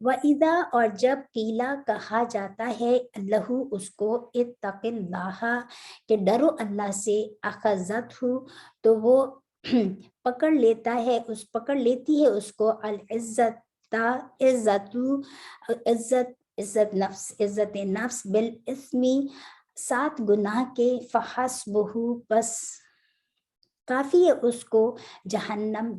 وَإِذَا اور جب قیلا کہا جاتا ہے لہو اس کو اتق اللہ کہ ڈرو اللہ سے اخذت ہو تو وہ پکڑ لیتا ہے پکڑ لیتی ہے اس کو العزت عزت نفس بالاسمی ساتھ گناہ کے فحسبہ بس کافی ہے اس کو جہنم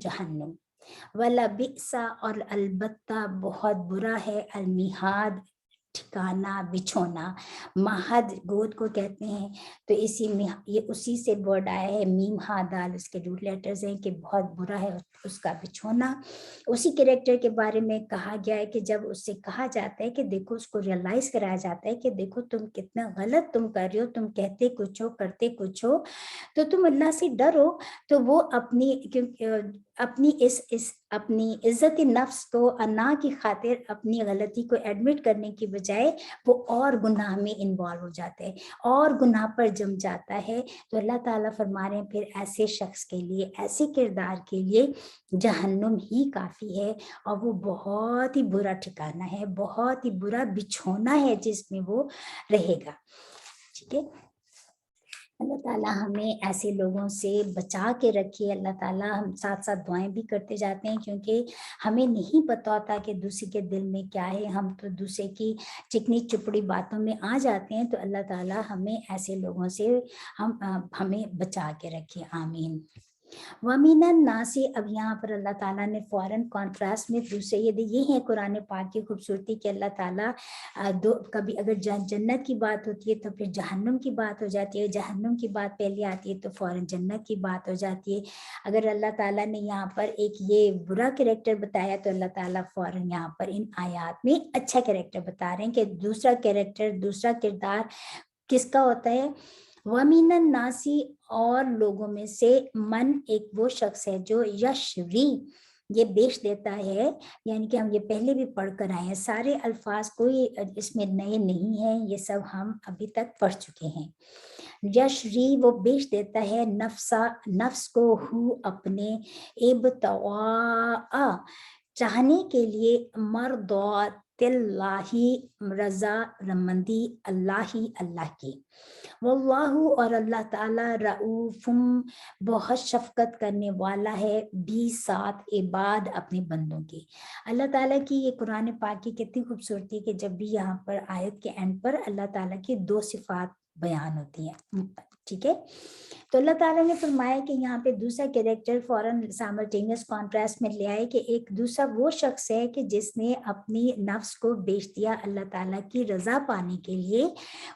وَلَبِئْسَ اور البتہ بہت برا ہے المہاد ٹھکانہ بچھونا مہد گود کو کہتے ہیں تو اسی میں یہ اسی سے ورڈ آیا ہے میم ہا دال اس کے روٹ لیٹرز ہیں کہ بہت برا ہے اس کا بچھونا. اسی کریکٹر کے بارے میں کہا گیا ہے کہ جب اس سے کہا جاتا ہے کہ دیکھو اس کو ریئلائز کرایا جاتا ہے کہ دیکھو تم کتنا غلط تم کر رہے ہو, تم کہتے کچھ ہو کرتے کچھ ہو, تو تم اللہ سے ڈرو. تو وہ اپنی عزت نفس کو انا کی خاطر اپنی غلطی کو ایڈمٹ کرنے کی بجائے وہ اور گناہ میں انوالو ہو جاتا ہے اور گناہ پر جم جاتا ہے. تو اللہ تعالیٰ فرما رہے ہیں پھر ایسے شخص کے لیے, ایسے کردار کے لیے جہنم ہی کافی ہے, اور وہ بہت ہی برا ٹھکانہ ہے, بہت ہی برا بچھونا ہے جس میں وہ رہے گا. ٹھیک ہے, اللہ تعالیٰ ہمیں ایسے لوگوں سے بچا کے رکھے. اللہ تعالیٰ ہم ساتھ ساتھ دعائیں بھی کرتے جاتے ہیں کیونکہ ہمیں نہیں پتہ ہوتا کہ دوسرے کے دل میں کیا ہے, ہم تو دوسرے کی چکنی چپڑی باتوں میں آ جاتے ہیں. تو اللہ تعالیٰ ہمیں ایسے لوگوں سے ہمیں بچا کے رکھے, آمین. وَمِنَ النَّاسِ اب یہاں پر اللہ تعالیٰ نے فوراً کانٹراسٹ میں دوسرے یہ ہے قرآن پاک کی خوبصورتی کہ اللہ تعالیٰ کبھی اگر جنت کی بات ہوتی ہے تو پھر جہنم کی بات ہو جاتی ہے, جہنم کی بات پہلے آتی ہے تو فوراً جنت کی بات ہو جاتی ہے. اگر اللہ تعالیٰ نے یہاں پر ایک یہ برا کریکٹر بتایا تو اللہ تعالیٰ فوراً یہاں پر ان آیات میں اچھا کریکٹر بتا رہے ہیں کہ دوسرا کریکٹر دوسرا کردار کس کا ہوتا ہے. وَمِنَ النَّاسِ اور لوگوں میں سے من ایک وہ شخص ہے جو یشری یہ بیچ دیتا ہے, یعنی کہ ہم یہ پہلے بھی پڑھ کر آئے ہیں, سارے الفاظ کوئی اس میں نئے نہیں ہیں, یہ سب ہم ابھی تک پڑھ چکے ہیں. یشری وہ بیچ دیتا ہے نفس کو ہو اپنے ابتغاء چاہنے کے لیے مرضات اللہ رضا رمندی اللہ کی. واللہ اور اللہ تعالیٰ رؤوف بہت شفقت کرنے والا ہے بھی ساتھ عباد اپنے بندوں کے. اللہ تعالیٰ کی یہ قرآن پاک کی کتنی خوبصورتی کہ جب بھی یہاں پر آیت کے اینڈ پر اللہ تعالیٰ کی دو صفات بیان ہوتی ہیں. ٹھیک ہے, تو اللہ تعالیٰ نے فرمایا کہ یہاں پہ دوسرا کریکٹر فوراً سائملٹینیس کانٹراسٹ میں لے آئے کہ ایک دوسرا وہ شخص ہے کہ جس نے اپنی نفس کو بیچ دیا اللہ تعالیٰ کی رضا پانے کے لیے.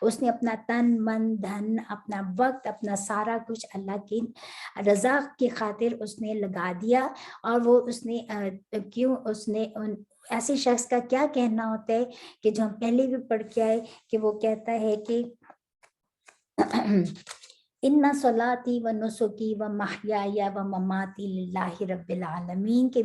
اس نے اپنا تن من دھن اپنا وقت اپنا سارا کچھ اللہ کی رضا کی خاطر اس نے لگا دیا. اور وہ اس نے ایسے شخص کا کیا کہنا ہوتا ہے کہ جو ہم پہلے بھی پڑھ کے آئے کہ وہ کہتا ہے کہ ان صلاتی و نسکی و محیای و مماتی للہ رب العالمین کہ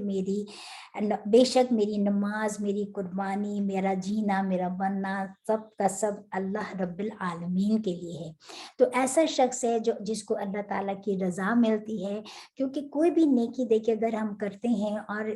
بے شک میری نماز میری قربانی میرا جینا میرا مرنا سب کا سب اللہ رب العالمین کے لیے ہے. تو ایسا شخص ہے جس کو اللہ تعالیٰ کی رضا ملتی ہے, کیونکہ کوئی بھی نیکی دیکھے اگر ہم کرتے ہیں اور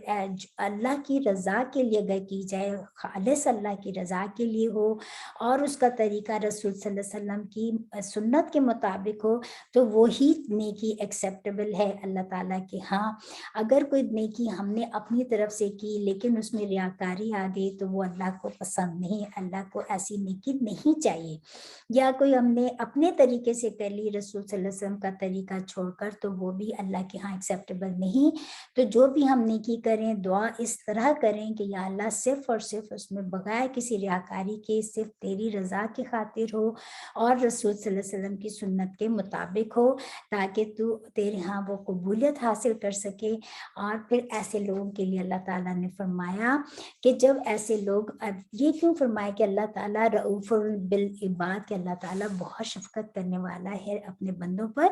اللہ کی رضا کے لیے اگر کی جائے, خالص اللہ کی رضا کے لیے ہو اور اس کا طریقہ رسول صلی اللہ علیہ وسلم کی سنت کے مطابق ہو, تو وہی نیکی ایکسیپٹیبل ہے اللہ تعالیٰ کے ہاں. اگر کوئی نیکی ہم نے اپنی طرف سے کی لیکن اس میں ریاکاری آ گئی تو وہ اللہ کو پسند نہیں, اللہ کو ایسی نیکی نہیں چاہیے. یا کوئی ہم نے اپنے طریقے سے کر لی رسول صلی اللہ علیہ وسلم کا طریقہ چھوڑ کر, تو وہ بھی اللہ کے ہاں ایکسیپٹیبل نہیں. تو جو بھی ہم نیکی کریں دعا اس طرح کریں کہ یا اللہ صرف اور صرف اس میں بغیر کسی ریاکاری کے صرف تیری رضا کی خاطر ہو اور رسول صلی اللہ علیہ وسلم کی سنت کے مطابق ہو, تاکہ تو تیرے ہاں وہ قبولیت حاصل کر سکے. اور پھر ایسے لوگوں کے لیے اللہ تعالیٰ نے فرمایا کہ جب ایسے لوگ, یہ کیوں فرمایا کہ اللہ تعالیٰ رؤوف بالعباد کہ اللہ تعالیٰ بہت شفقت کرنے والا ہے اپنے بندوں پر,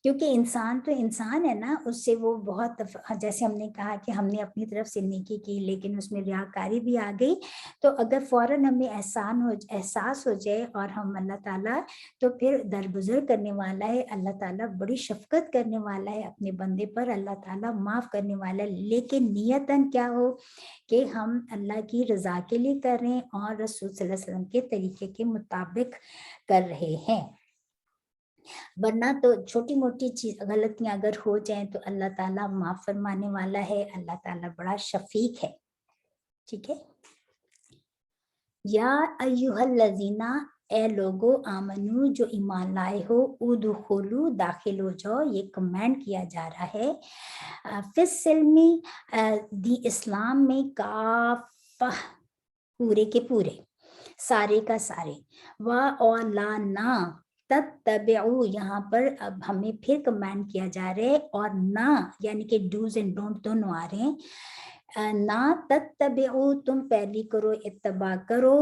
کیونکہ انسان تو انسان ہے نا, اس سے وہ بہت جیسے ہم نے کہا کہ ہم نے اپنی طرف سے نیکی کی لیکن اس میں ریاکاری بھی آ گئی, تو اگر فوراً ہمیں احساس ہو جائے اور ہم اللہ تعالیٰ تو پھر درگزر کرنے والا ہے, اللہ تعالیٰ بڑی شفقت کرنے والا ہے اپنے بندے پر, اللہ تعالیٰ معاف کرنے والا ہے, لیکن نیتاً کیا ہو کہ ہم اللہ کی رضا کے لیے کر رہے ہیں اور رسول صلی اللہ علیہ وسلم کے طریقے کے مطابق کر رہے ہیں. ورنہ تو چھوٹی موٹی چیز غلطیاں اگر ہو جائیں تو اللہ تعالیٰ معاف فرمانے والا ہے, اللہ تعالیٰ بڑا شفیق ہے. ٹھیک ہے. یا ایھا الذین, اے لوگو, آمنو, جو ایمان لائے ہو, ادخلوا, داخل ہو جاؤ, یہ کمینڈ کیا جا رہا ہے, فی السلم, دی اسلام میں, کافہ, پورے کے پورے, سارے کا سارے, اور لا, نہ, تتبعو, یہاں پر اب ہمیں پھر کمینڈ کیا جا رہا ہے, اور نہ یعنی کہ ڈوز اینڈ ڈونٹ دونوں آ رہے ہیں, نہ تتبعو, تم پیروی کرو, اتباع کرو,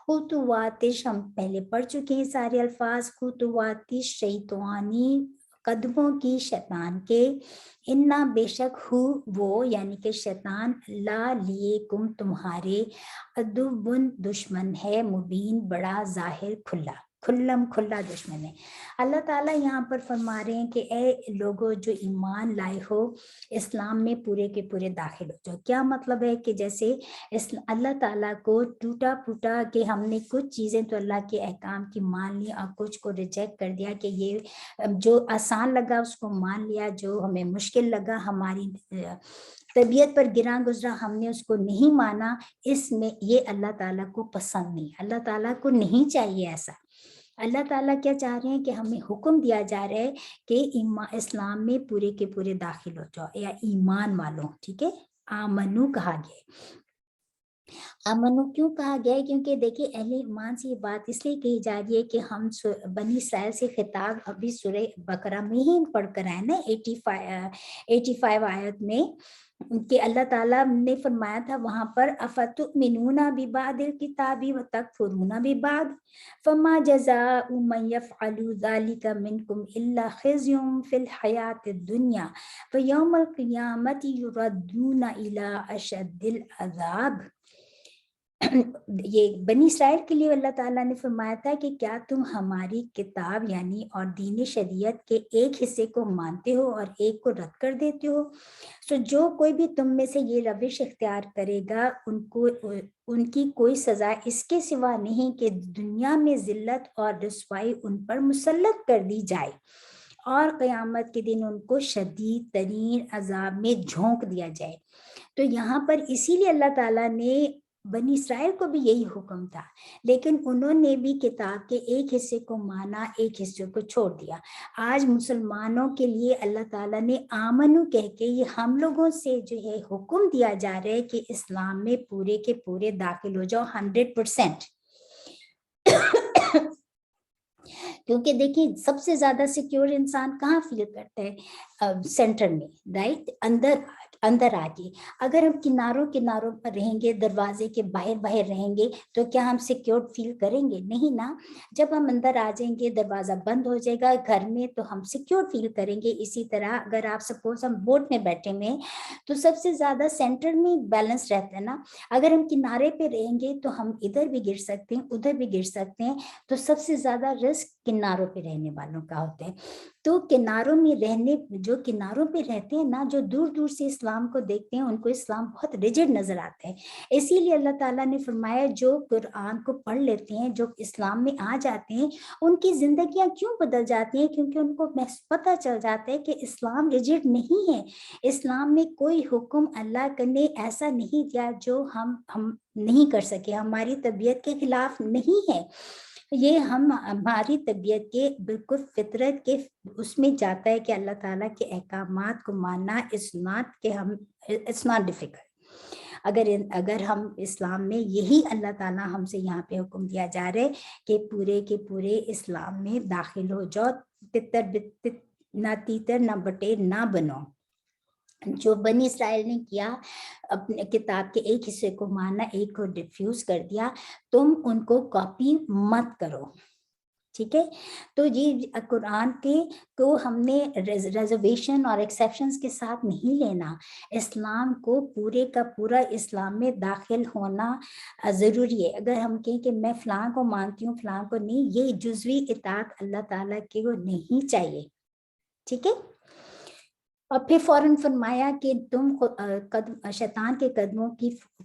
خطوات, ہم پہلے پڑھ چکے ہیں سارے الفاظ, خطوات شیطانی, قدموں کی شیطان کے, انا, بے شک, ہو, وہ یعنی کہ شیطان, لا, لیے, کم, تمہارے, عدوٌ, دشمن ہے, مبین, بڑا ظاہر, کھلا, کھلم کھلا دشمن ہے. اللہ تعالیٰ یہاں پر فرما رہے ہیں کہ اے لوگوں جو ایمان لائے ہو, اسلام میں پورے کے پورے داخل ہو جاؤ. کیا مطلب ہے کہ جیسے اللہ تعالیٰ کو ٹوٹا پھوٹا کہ ہم نے کچھ چیزیں تو اللہ کے احکام کی مان لی اور کچھ کو ریجیکٹ کر دیا, کہ یہ جو آسان لگا اس کو مان لیا, جو ہمیں مشکل لگا, ہماری طبیعت پر گراں گزرا, ہم نے اس کو نہیں مانا. اس میں یہ اللہ تعالیٰ کو پسند نہیں, اللہ تعالیٰ کو نہیں چاہیے ایسا. اللہ تعالیٰ کیا چاہ رہے ہیں کہ ہمیں حکم دیا جا رہا ہے کہ اسلام میں پورے کے پورے داخل ہو جاؤ, یا ایمان والوں. ٹھیک ہے. آمنو کہا گیا. امنو کیوں کہا گیا ہے؟ کیونکہ دیکھیں اہل ایمان سے یہ بات اس لیے کہی جا رہی ہے کہ ہم بنی اسرائیل سے خطاب ابھی سورہ بقرہ میں ہی پڑھ کر آئے نا, 85 آیت میں, کہ اللہ تعالیٰ نے فرمایا تھا وہاں پر, افتؤمنون ببعض الکتاب وتکفرون ببعض فما جزاء من يفعل ذلك منكم الا خزي في الحیاة الدنیا ویوم القیامة یردون الى اشد العذاب. یہ بنی اسرائیل کے لیے اللہ تعالیٰ نے فرمایا تھا کہ کیا تم ہماری کتاب یعنی اور دین شریعت کے ایک حصے کو مانتے ہو اور ایک کو رد کر دیتے ہو. سو جو کوئی بھی تم میں سے یہ روش اختیار کرے گا ان کی کوئی سزا اس کے سوا نہیں کہ دنیا میں ذلت اور رسوائی ان پر مسلط کر دی جائے اور قیامت کے دن ان کو شدید ترین عذاب میں جھونک دیا جائے. تو یہاں پر اسی لیے اللہ تعالیٰ نے بنی اسرائیل کو بھی یہی حکم تھا, لیکن انہوں نے بھی کتاب کے ایک حصے کو مانا, ایک حصے کو چھوڑ دیا. آج مسلمانوں کے لیے اللہ تعالیٰ نے آمنو کہہ کے یہ ہم لوگوں سے جو ہے حکم دیا جا رہا ہے کہ اسلام میں پورے کے پورے داخل ہو جاؤ 100%. کیونکہ دیکھیں سب سے زیادہ سیکیور انسان کہاں فیل کرتا ہے؟ سینٹر میں, رائٹ, اندر آ کے. اگر ہم کناروں پر رہیں گے, دروازے کے باہر رہیں گے, تو کیا ہم سیکیور فیل کریں گے؟ نہیں نا. جب ہم اندر آ جائیں گے, دروازہ بند ہو جائے گا گھر میں, تو ہم سیکیور فیل کریں گے. اسی طرح اگر آپ سپوز ہم بوٹ میں بیٹھے ہوئے تو سب سے زیادہ سینٹر میں بیلنس رہتا ہے نا. اگر ہم کنارے پہ رہیں گے تو ہم ادھر بھی گر سکتے ہیں, ادھر بھی گر سکتے ہیں. تو سب سے زیادہ رسک کناروں پہ رہنے والوں کا ہوتا ہے. تو کناروں میں جو کناروں پہ رہتے ہیں نا, جو دور دور سے اسلام کو دیکھتے ہیں, ان کو اسلام بہت ریجڈ نظر آتا ہے. اسی لیے اللہ تعالیٰ نے فرمایا جو قرآن کو پڑھ لیتے ہیں, جو اسلام میں آ جاتے ہیں, ان کی زندگیاں کیوں بدل جاتی ہیں؟ کیونکہ ان کو پتہ چل جاتا ہے کہ اسلام ریجڈ نہیں ہے. اسلام میں کوئی حکم اللہ نے ایسا نہیں دیا جو ہم نہیں کر سکے, ہماری طبیعت کے خلاف نہیں ہے. یہ ہماری طبیعت کے بالکل فطرت کے اس میں جاتا ہے کہ اللہ تعالیٰ کے احکامات کو ماننا it's not difficult. اگر ہم اسلام میں یہی اللہ تعالیٰ ہم سے یہاں پہ حکم دیا جا رہے کہ پورے کے پورے اسلام میں داخل ہو جاؤ, نہ تیتر نہ بٹیر نہ بنو. جو بنی اسرائیل نے کیا, اپنے کتاب کے ایک حصے کو مانا, ایک کو ڈیفیوز کر دیا, تم ان کو کاپی مت کرو. ٹھیک ہے. تو یہ قرآن کے کو ہم نے ریزرویشن اور ایکسیپشنز کے ساتھ نہیں لینا. اسلام کو پورے کا پورا اسلام میں داخل ہونا ضروری ہے. اگر ہم کہیں کہ میں فلاں کو مانتی ہوں فلاں کو نہیں, یہ جزوی اطاعت اللہ تعالیٰ کی کو نہیں چاہیے. ٹھیک ہے. اور پھر فوراً فرمایا کہ تم شیطان کے قدموں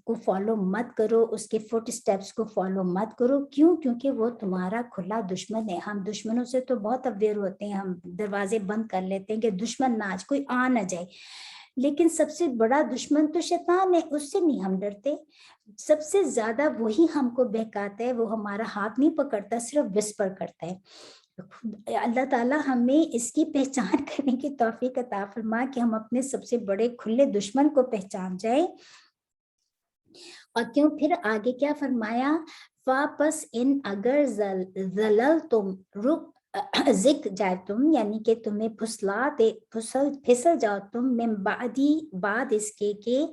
کو فالو مت کرو, اس کے فٹ سٹیپس کو فالو مت کرو. کیوں؟ کیونکہ وہ تمہارا کھلا دشمن ہے. ہم دشمنوں سے تو بہت اویئر ہوتے ہیں, ہم دروازے بند کر لیتے ہیں کہ دشمن نہ آج کوئی آ نہ جائے, لیکن سب سے بڑا دشمن تو شیطان ہے, اس سے نہیں ہم ڈرتے. سب سے زیادہ وہی ہم کو بہکاتا ہے, وہ ہمارا ہاتھ نہیں پکڑتا, صرف وسپر کرتا ہے. اللہ تعالیٰ ہمیں اس کی پہچان کرنے کی توفیق عطا فرما کہ ہم اپنے سب سے بڑے کھلے دشمن کو پہچان جائیں. اور کیوں پھر آگے کیا فرمایا, واپس ان اگر زلل تم ذک جائے تم, یعنی کہ تمہیں پھسل جاؤ تم, من بعد اس کے کہ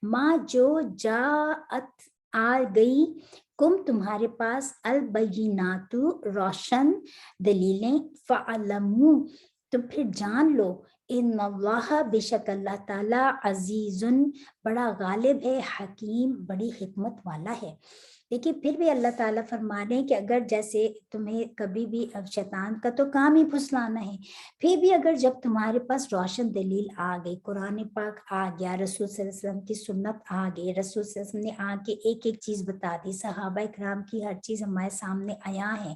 ماں جو جاءت آ گئی, کم تمہارے پاس, البینات روشن دلیلیں, فعلمو تو پھر جان لو, ان اللہ بے شک اللہ تعالیٰ عزیزن بڑا غالب ہے, حکیم بڑی حکمت والا ہے. دیکھیے پھر بھی اللہ تعالیٰ فرما رہے ہیں کہ اگر جیسے تمہیں کبھی بھی, اب شیطان کا تو کام ہی پھسلانا ہے, پھر بھی اگر جب تمہارے پاس روشن دلیل آ گئی, قرآن پاک آ گیا, رسول صلی اللہ علیہ وسلم کی سنت آ گئی, رسول صلی اللہ علیہ وسلم نے آ کے ایک ایک چیز بتا دی, صحابہ کرام کی ہر چیز ہمارے سامنے آیا ہے,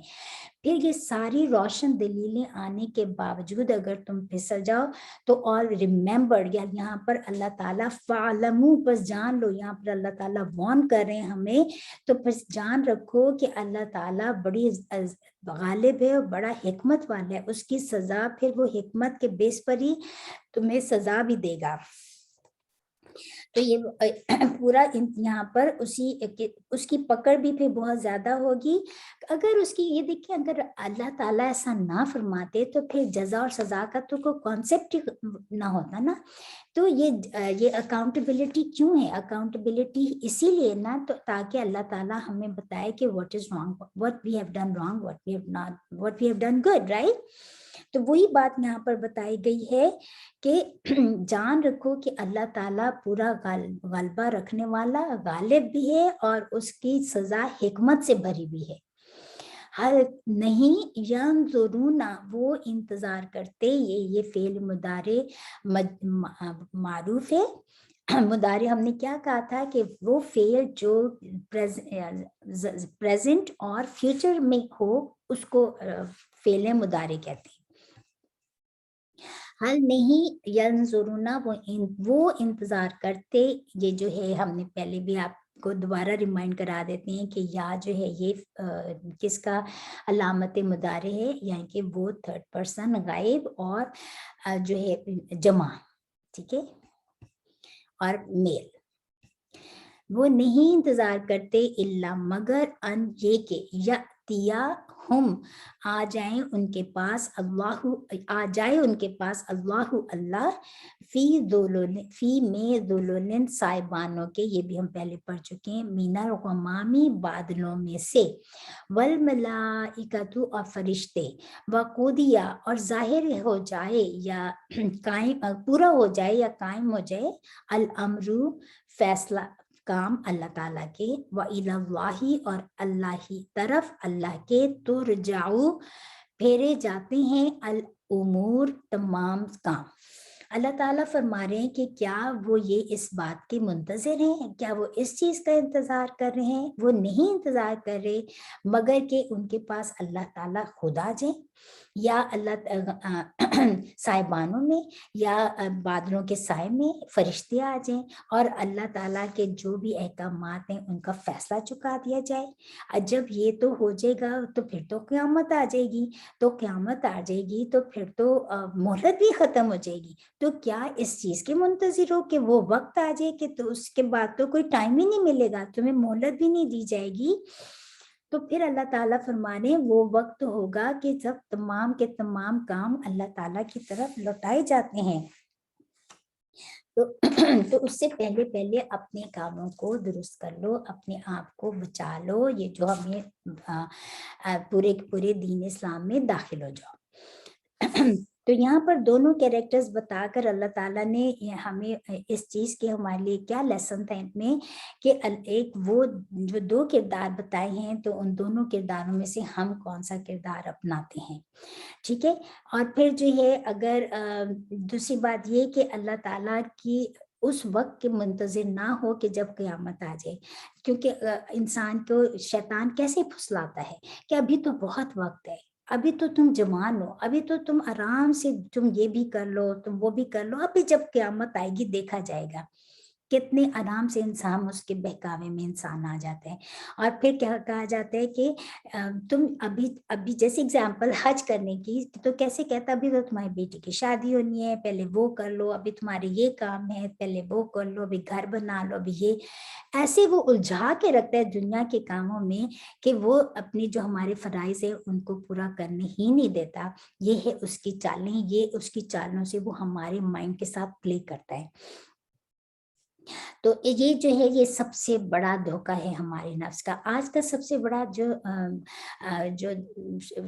پھر یہ ساری روشن دلیلیں آنے کے باوجود اگر تم پھسل جاؤ تو اور ریممبر, یہاں پر اللہ تعالیٰ فعلمو بس جان لو, یہاں پر اللہ تعالیٰ وارن کر رہے ہیں ہمیں, تو بس جان رکھو کہ اللہ تعالیٰ بڑی غالب ہے اور بڑا حکمت والا ہے. اس کی سزا پھر وہ حکمت کے بیس پر ہی تمہیں سزا بھی دے گا. تو یہ پورا یہاں پر اس کی پکڑ بھی پھر بہت زیادہ ہوگی. اگر اس کی یہ دیکھیں, اگر اللہ تعالیٰ ایسا نہ فرماتے تو پھر جزا اور سزا کا تو کوئی کانسیپٹ نہ ہوتا نا. تو یہ اکاؤنٹیبلٹی کیوں ہے؟ اکاؤنٹیبلٹی اسی لیے نا, تو تاکہ اللہ تعالیٰ ہمیں بتائے کہ what is wrong, what we have done wrong, what we have done good, right? تو وہی بات یہاں پر بتائی گئی ہے کہ جان رکھو کہ اللہ تعالیٰ پورا غلبہ رکھنے والا, غالب بھی ہے, اور اس کی سزا حکمت سے بھری بھی ہے. حل نہیں ینظرون, وہ انتظار کرتے, یہ فعل مضارع معروف ہے. مضارع ہم نے کیا کہا تھا کہ وہ فعل جو پریزنٹ اور فیوچر میں ہو اس کو فعل مضارع کہتے ہیں. حل نہیں ینظرون, وہ انتظار کرتے, یہ جو ہے ہم نے پہلے بھی آپ کو دوبارہ ریمائنڈ کرا دیتے ہیں کہ یا جو ہے یہ کس کا علامت مضارع ہے, یعنی کہ وہ تھرڈ پرسن غائب اور جو ہے جمع, ٹھیک ہے, اور میل. وہ نہیں انتظار کرتے الا مگر ان یہ کہ یاتیا ہم آ جائیں ان کے پاس, اللہ آ جائے ان کے پاس, اللہ فی میں ذلل سائبانوں کے, یہ بھی ہم پہلے پڑھ چکے ہیں, مینا الغمامی بادلوں میں سے, والملائکۃ اور فرشتے, وقودیا اور ظاہر ہو جائے یا قائم پورا ہو جائے یا قائم ہو جائے, الامر فیصلہ کام اللہ تعالیٰ کے, وَإِلَى اللَّهِ اور اللہ ہی طرف, اللہ کے, ترجعو پھیرے جاتے ہیں, الامور تمام کام. اللہ تعالیٰ فرما رہے ہیں کہ کیا وہ یہ اس بات کے منتظر ہیں, کیا وہ اس چیز کا انتظار کر رہے ہیں؟ وہ نہیں انتظار کر رہے مگر کہ ان کے پاس اللہ تعالیٰ خدا جائیں, یا اللہ سائبانوں میں یا بادلوں کے سائے میں فرشتے آ جائیں, اور اللہ تعالیٰ کے جو بھی احکامات ہیں ان کا فیصلہ چکا دیا جائے. جب یہ تو ہو جائے گا تو پھر تو قیامت آ جائے گی, تو پھر تو مہلت بھی ختم ہو جائے گی. تو کیا اس چیز کے منتظر ہو کہ وہ وقت آ جائے کہ تو اس کے بعد تو کوئی ٹائم ہی نہیں ملے گا, تمہیں مہلت بھی نہیں دی جائے گی. تو پھر اللہ تعالیٰ فرمانے وہ وقت ہوگا کہ جب تمام کے تمام کام اللہ تعالیٰ کی طرف لوٹائے جاتے ہیں. تو تو اس سے پہلے پہلے اپنے کاموں کو درست کر لو, اپنے آپ کو بچا لو, یہ جو ہمیں پورے دین اسلام میں داخل ہو جاؤ. تو یہاں پر دونوں کیریکٹرز بتا کر اللہ تعالیٰ نے ہمیں اس چیز کے ہمارے لیے کیا لیسن تھا ان میں, کہ ایک وہ جو دو کردار بتائے ہیں تو ان دونوں کرداروں میں سے ہم کون سا کردار اپناتے ہیں. ٹھیک ہے. اور پھر جو ہے اگر دوسری بات یہ کہ اللہ تعالیٰ کی اس وقت کے منتظر نہ ہو کہ جب قیامت آ جائے, کیونکہ انسان کو شیطان کیسے پھسلاتا ہے کہ ابھی تو بہت وقت ہے, ابھی تو تم جوان ہو, ابھی تو تم آرام سے تم یہ بھی کر لو, تم وہ بھی کر لو, ابھی جب قیامت آئے گی دیکھا جائے گا. کتنے آرام سے انسان اس کے بہکاوے میں انسان آ جاتے ہیں. اور پھر کیا کہا جاتا ہے کہ تم ابھی جیسے اگزامپل حج کرنے کی, تو کیسے کہتا ابھی تو تمہاری بیٹی کی شادی ہونی ہے, پہلے وہ کر لو, ابھی تمہارے یہ کام ہے, پہلے وہ کر لو, ابھی گھر بنا لو, ابھی یہ, ایسے وہ الجھا کے رکھتا ہے دنیا کے کاموں میں کہ وہ اپنی جو ہمارے فرائض ہے ان کو پورا کرنے ہی نہیں دیتا. یہ ہے اس کی چالیں, یہ اس کی چالوں سے وہ ہمارے مائنڈ کے ساتھ پلے کرتا ہے. تو یہ جو ہے یہ سب سے بڑا دھوکہ ہے ہمارے نفس کا. آج کا سب سے بڑا جو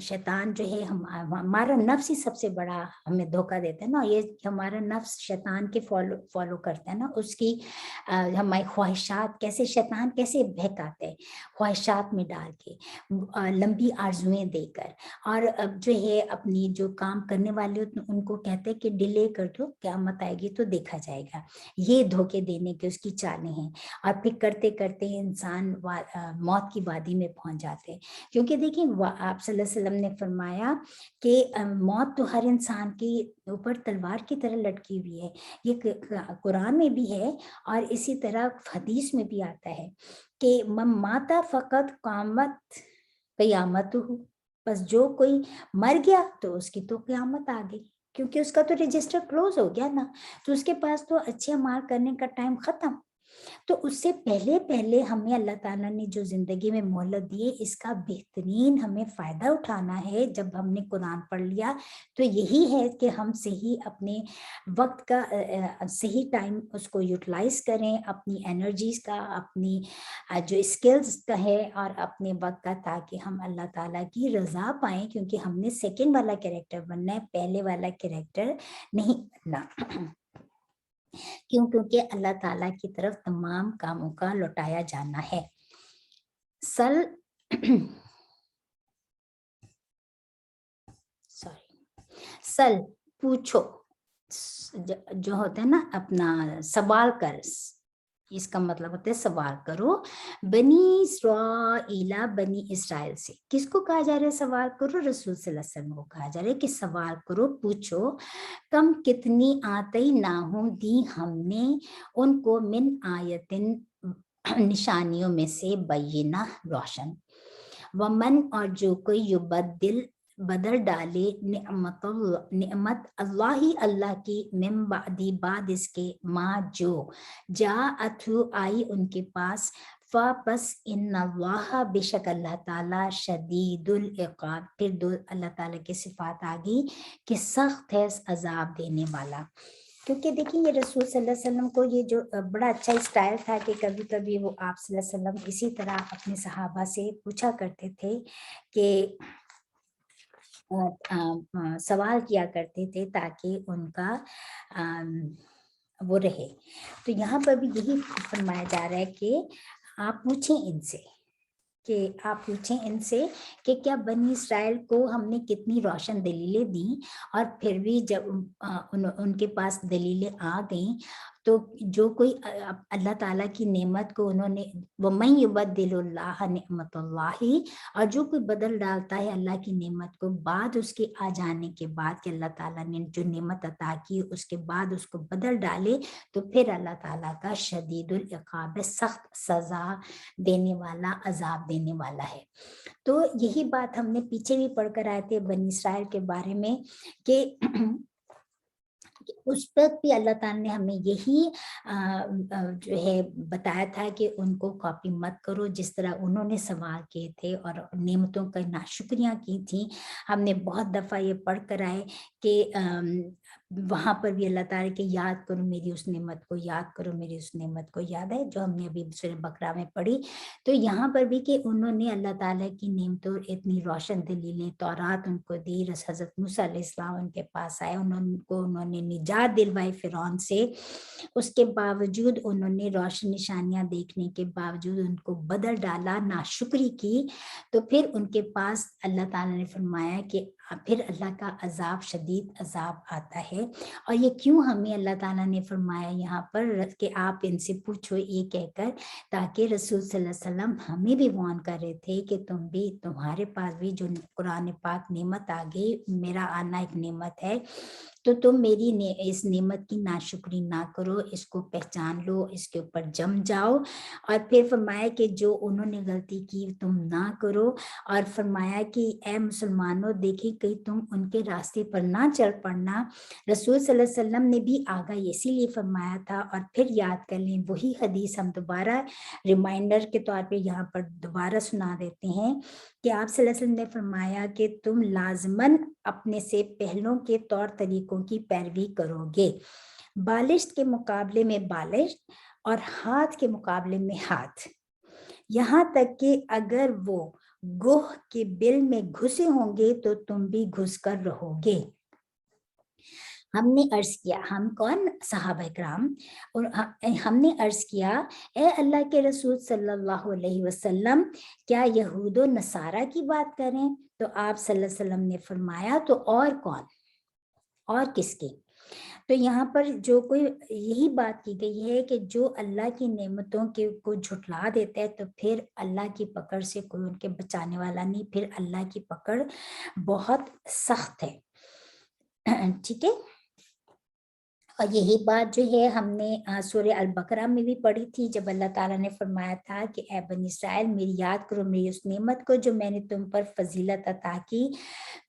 شیطان جو ہے ہمارا نفس ہی سب سے بڑا ہمیں دھوکہ دیتا ہے نا. یہ ہمارا نفس شیطان کے فالو کرتا ہے نا, اس کی ہماری خواہشات کیسے شیطان کیسے بہکاتے ہیں, خواہشات میں ڈال کے, لمبی آرزویں دے کر, اور اب جو ہے اپنی جو کام کرنے والے ان کو کہتے ہیں کہ ڈیلے کر دو, قیامت آئے گی تو دیکھا جائے گا. یہ دھوکے دینے کے اس کی چالیں ہیں. اور پھر کرتے کرتے انسان موت کی وادی میں پہنچ جاتے ہیں. کیونکہ دیکھیں آپ صلی اللہ علیہ وسلم نے فرمایا کہ موت تو ہر انسان کی اوپر تلوار کی طرح لٹکی ہوئی ہے. یہ قرآن میں بھی ہے اور اسی طرح حدیث میں بھی آتا ہے کہ من مات فقط قامت قیامت ہو, بس جو کوئی مر گیا تو اس کی تو قیامت آ گئی, کیونکہ اس کا تو رجسٹر کلوز ہو گیا نا, تو اس کے پاس تو اچھے اعمال کرنے کا ٹائم ختم. تو اس سے پہلے ہمیں اللہ تعالیٰ نے جو زندگی میں مہلت دی ہے اس کا بہترین ہمیں فائدہ اٹھانا ہے. جب ہم نے قرآن پڑھ لیا تو یہی ہے کہ ہم صحیح اپنے وقت کا صحیح ٹائم اس کو یوٹیلائز کریں, اپنی انرجیز کا, اپنی جو اسکلز کا ہے اور اپنے وقت کا, تاکہ ہم اللہ تعالیٰ کی رضا پائیں. کیونکہ ہم نے سیکنڈ والا کیریکٹر بننا ہے, پہلے والا کیریکٹر نہیں بننا. کیونکہ اللہ تعالیٰ کی طرف تمام کاموں کا لوٹایا جانا ہے. سل پوچھو جو ہوتا ہے نا, اپنا سوال کر, اس کا مطلب ہوتا ہے سوال کرو. بنی اسرائیل, بنی اسرائیل سے کس کو کہا جا رہا ہے سوال کرو؟ رسول صلی اللہ علیہ وسلم کو کہا جا رہا ہے کہ سوال کرو, پوچھو. کم کتنی آتی نہ ہوں دی ہم نے ان کو, من آیتن نشانیوں میں سے, بینہ روشن. ومن اور جو کوئی بدل ڈالے نعمت اللہ اللہ کی, من بعدی بعد اس کے, ما جو جاءتہ آئی ان کے پاس, پس ان اللہ بے شک اللہ تعالیٰ شدید العقاب. پھر اللہ تعالیٰ کی صفات آ گئی کہ سخت ہے عذاب دینے والا. کیونکہ دیکھیں یہ رسول صلی اللہ علیہ وسلم کو یہ جو بڑا اچھا اسٹائل تھا کہ کبھی کبھی وہ آپ صلی اللہ علیہ وسلم اسی طرح اپنے صحابہ سے پوچھا کرتے تھے کہ سوال کیا کرتے تھے تاکہ ان کا وہ رہے. تو یہاں پر بھی یہی فرمایا جا رہا ہے کہ آپ پوچھیں ان سے کہ کیا بنی اسرائیل کو ہم نے کتنی روشن دلیلیں دیں, اور پھر بھی جب ان کے پاس دلیلیں آ گئیں تو جو کوئی اللہ تعالیٰ کی نعمت کو انہوں نے, وَمَن يُبَدِّلُ اللَّهَ نِعْمَتَ اللَّهِ, اور جو کوئی بدل ڈالتا ہے اللہ کی نعمت کو بعد اس کے آ جانے کے بعد, کہ اللہ تعالیٰ نے جو نعمت عطا کی اس کے بعد اس کو بدل ڈالے, تو پھر اللہ تعالیٰ کا شدید العقاب, سخت سزا دینے والا, عذاب دینے والا ہے. تو یہی بات ہم نے پیچھے بھی پڑھ کر آئے تھے بنی اسرائیل کے بارے میں کہ اس وقت بھی اللہ تعالیٰ نے ہمیں یہی جو ہے بتایا تھا کہ ان کو کاپی مت کرو، جس طرح انہوں نے سوال کیے تھے اور نعمتوں کا ناشکریاں کی تھیں۔ ہم نے بہت دفعہ یہ پڑھ کر آئے کہ وہاں پر بھی اللہ تعالیٰ کہ یاد کرو میری اس نعمت کو، یاد کرو میری اس نعمت کو، یاد ہے جو ہم نے ابھی سورہ بقرہ میں پڑھی۔ تو یہاں پر بھی کہ انہوں نے اللہ تعالیٰ کی نعمتوں اتنی روشن دلیلیں، تورات ان کو دی، حضرت موسیٰ علیہ السلام ان کے پاس آئے، انہوں نے نجات دلوائی فرعون سے، اس کے باوجود انہوں نے روشن نشانیاں دیکھنے کے باوجود ان کو بدل ڈالا، ناشکری کی، تو پھر ان کے پاس اللہ تعالیٰ نے فرمایا کہ پھر اللہ کا عذاب، شدید عذاب آتا ہے۔ اور یہ کیوں ہمیں اللہ تعالیٰ نے فرمایا یہاں پر کہ آپ ان سے پوچھو، یہ کہہ کر تاکہ رسول صلی اللہ علیہ وسلم ہمیں بھی وارن کر رہے تھے کہ تمہارے پاس بھی جو قرآن پاک نعمت آ گئی، میرا آنا ایک نعمت ہے، تو تم میری اس نعمت کی ناشکری نہ کرو، اس کو پہچان لو، اس کے اوپر جم جاؤ۔ اور پھر فرمایا کہ جو انہوں نے غلطی کی تم نہ کرو، اور فرمایا کہ اے مسلمانوں دیکھیں کہیں تم ان کے راستے پر نہ چل پڑنا۔ رسول صلی اللہ علیہ وسلم نے بھی آگاہ اسی لیے فرمایا تھا، اور پھر یاد کر لیں وہی حدیث ہم دوبارہ ریمائنڈر کے طور پہ یہاں پر دوبارہ سنا دیتے ہیں کہ آپ صلی اللہ علیہ وسلم نے فرمایا کہ تم لازماً اپنے سے پہلوں کے طور طریقوں کی پیروی کرو گے، بالشت کے مقابلے میں بالشت اور ہاتھ کے مقابلے میں ہاتھ، یہاں تک کہ اگر وہ گوہ کے بل میں گھسے ہوں گے تو تم بھی گھس کر رہو گے۔ ہم نے عرض کیا، ہم کون؟ صحابہ کرام، اور ہم نے عرض کیا اے اللہ کے رسول صلی اللہ علیہ وسلم، کیا یہود و نصارہ کی بات کریں؟ تو آپ صلی اللہ علیہ وسلم نے فرمایا تو اور کون، اور کس کی؟ تو یہاں پر جو کوئی یہی بات کی گئی ہے کہ جو اللہ کی نعمتوں کو جھٹلا دیتا ہے تو پھر اللہ کی پکڑ سے کوئی ان کے بچانے والا نہیں، پھر اللہ کی پکڑ بہت سخت ہے۔ ٹھیک ہے، اور یہی بات جو ہے ہم نے سورہ البقرہ میں بھی پڑھی تھی، جب اللہ تعالیٰ نے فرمایا تھا کہ اے بنی اسرائیل میری یاد کرو میری اس نعمت کو جو میں نے تم پر فضیلت عطا کی،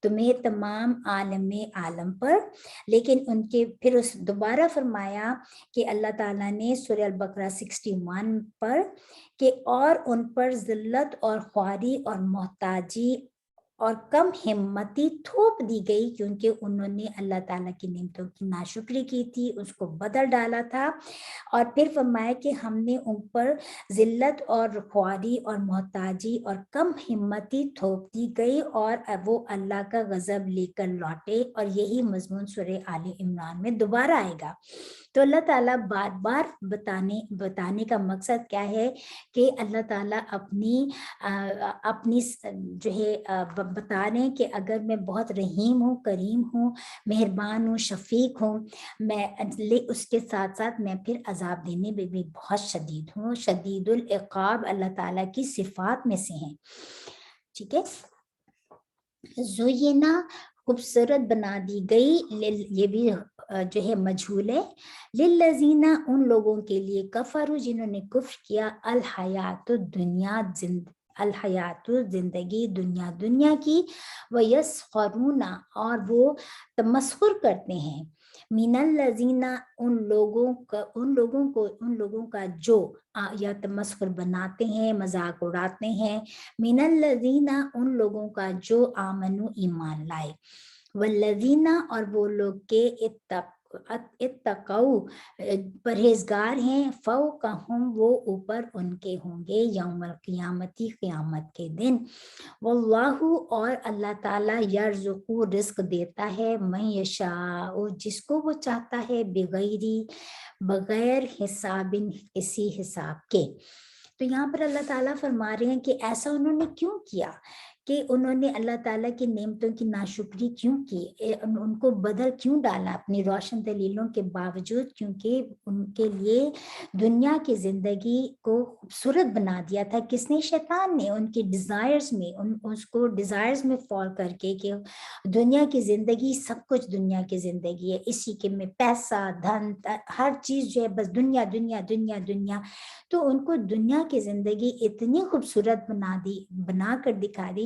تمہیں تمام عالم پر، لیکن ان کے پھر اس دوبارہ فرمایا کہ اللہ تعالیٰ نے سورہ البقرہ 61 پر کہ اور ان پر ذلت اور خواری اور محتاجی اور کم ہمتی تھوپ دی گئی، کیونکہ انہوں نے اللہ تعالیٰ کی نعمتوں کی ناشکری کی تھی، اس کو بدل ڈالا تھا۔ اور پھر فرمایا کہ ہم نے ان پر ذلت اور خواری اور محتاجی اور کم ہمتی تھوپ دی گئی، اور وہ اللہ کا غضب لے کر لوٹے، اور یہی مضمون سورہ آل عمران میں دوبارہ آئے گا۔ تو اللہ تعالیٰ بار بار بتانے کا مقصد کیا ہے کہ اللہ تعالیٰ اپنی جو ہے بتا رہے ہیں کہ اگر میں بہت رحیم ہوں، کریم ہوں، مہربان ہوں، شفیق ہوں، میں اس کے ساتھ ساتھ میں پھر عذاب دینے میں بھی بہت شدید ہوں، شدید العقاب اللہ تعالیٰ کی صفات میں سے ہیں۔ ٹھیک ہے، زوینا خوبصورت بنا دی گئی، یہ بھی جو ہے مجہول ہے، للذین ان لوگوں کے لیے کفروا جنہوں نے کفر کیا، الحیات الدنیا الحیات زندگی دنیا کی، ویسخرون اور وہ تمسخر کرتے ہیں، من الذین ان لوگوں کا جو یا تمسخر بناتے ہیں، مذاق اڑاتے ہیں، من الذین ان لوگوں کا جو آمنو ایمان لائے، والذین اور وہ لوگ کے اتقوا پرہیزگار ہیں، فوقہم وہ اوپر ان کے ہوں گے، یوم القیامتی قیامت کے دن، واللہ اور اللہ تعالیٰ یرزق رزق دیتا ہے، من یشاء جس کو وہ چاہتا ہے، بغیر حساب کسی حساب کے۔ تو یہاں پر اللہ تعالیٰ فرما رہے ہیں کہ ایسا انہوں نے کیوں کیا، کہ انہوں نے اللہ تعالیٰ کی نعمتوں کی ناشکری کیوں کی، ان کو بدل کیوں ڈالا اپنی روشن دلیلوں کے باوجود، کیونکہ ان کے لیے دنیا کی زندگی کو خوبصورت بنا دیا تھا کس نے؟ شیطان نے، ان کے ڈیزائرز میں، اس کو ڈیزائرز میں فال کر کے کہ دنیا کی زندگی سب کچھ دنیا کی زندگی ہے، اسی کے میں پیسہ دھن ہر چیز جو ہے بس دنیا دنیا دنیا دنیا، تو ان کو دنیا کی زندگی اتنی خوبصورت بنا کر دکھا دی